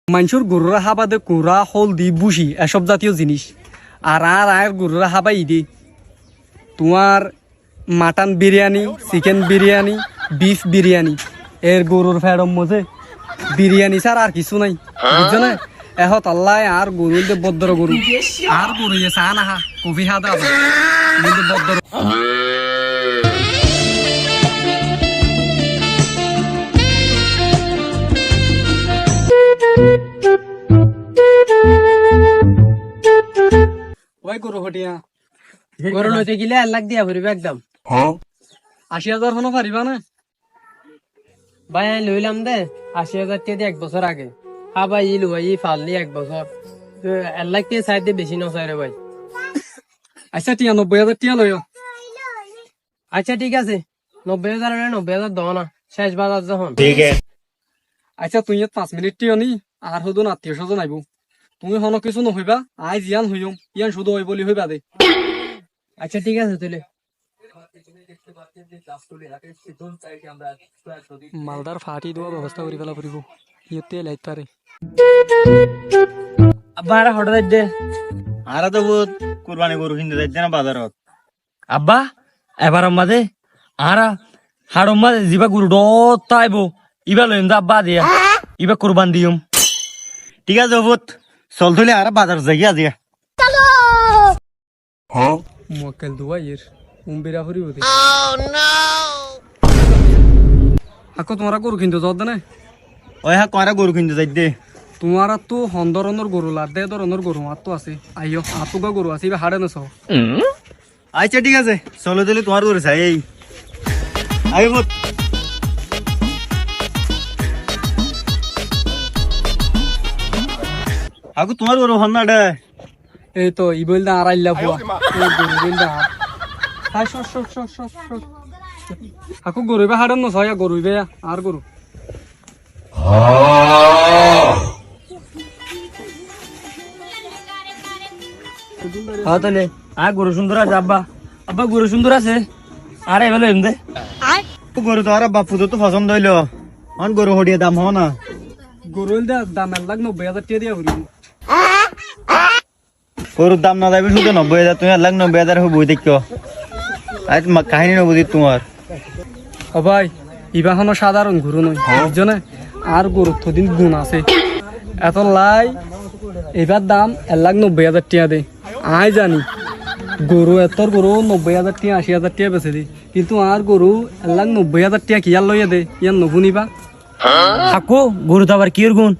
মানুষের গরুরা হাবাদে কুড়া হলদি বুসি এসব জাতীয় জিনিস আর আর গরুরা হাবাই দি তোমার mutton biryani, chicken biryani, beef biryani, এর গরুর ফেরম মজে বিরিয়ানি ছাড়া আর কিছু নাই, বুঝছো না? এহত আল্লাহ আর গরু বদ্র গরু আর গরু চা না হা কফি হা দাও বদ্র ওই গরু হটিয়া গরু লইতে গেলে 1 লাখ দিয়া ভরিবে একদম। 80,000 হনো পারিবা না? ভাই আমি লইলাম দে 80,000 টাকা দিয়ে 1 বছর আগে। হ্যাঁ ভাই ইলু ভাই ফাললি 1 বছর 1 লাখ টাকা চাইতে বেশি না চাই রে ভাই। আচ্ছা টিয়া 90,000 টিয়া লইও। আচ্ছা ঠিক আছে 90,000 হলে 90,000 দাও না, শেষ বাজার যখন। আচ্ছা তুই 5 মিনিট টিও নি আর হদুন আত্মীয় স্বজন আইব, তুমি হনো কিছু নহইবা, আই জিয়ান হইম ইয়ান শুধু হই বলি হইবা দে। আচ্ছা ঠিক আছে তুলে মালদার ফাটি দেওয়া ব্যবস্থা করে ফেলা পড়ব, ইয়তে লাইট পারে আব্বা আর হঠাৎ দে আরা তো বহুত কুরবানি গরু কিনতে যাইছে না বাজারত। আব্বা এবার আমাদে আরা হাড়ম মাঝে যিবা গুরু ডতাইব ইবা লইম যা আব্বা দিয়া ইবা কুরবান দিম। ঠিক আছে বহুত চল তুলে আর বাজার যাই আজি। মক্কেল দুয়া ইয়ের উম্বিরা হরিব দে। আকো তোমারা গরু কিনতে যাও না? ওই হ্যাঁ কয়রা গরু কিনতে যাই দে। তোমার তো হন্দরনের গরু লাদে ধরনের গরু আর তো আছে, আইও আতুগা গরু আছে এবার হাড়ে নছ। আচ্ছা ঠিক আছে চলো দিলে তোমার গরু চাই এই আই বহুত আগু তোমার গরু হন না ডে। এই তো ই বলতে আর আইলা বুয়া গরু বলতে আর হাই সর সর সর সর সর আকো গরু বে হাড়ে নছ গরু বে আর গরু হ্যাঁ তাহলে আর গরু সুন্দর আছে আব্বা, আব্বা গরু সুন্দর আছে আর এবার লইম দে। গরু তো আর বাপু তো পছন্দ হইলো অন গরু হডিয়ে দাম হ না। গরু দাম 1,90,000 টাকা দিয়া হরিব। গরুর দাম না যাবে শুধু 90,000, তুমি 1,90,000 বই দেখো আজ কাহিনী নবুদি তোমার। ও ভাই ইবা হনো সাধারণ গরু নয়, বুঝছো না? আর গরুর তো দিন গুণ আছে, এত লাই এবার দাম 1,90,000 টাকা দে। আই জানি গরু এতর গরু 90,000 টাকা 80,000 টাকা বেচে দি, কিন্তু আর গরু 1,90,000 টাকা কি আর লইয়া দে ইয়ার নবুনিবা। হাকো গরু তো আবার কি গুণ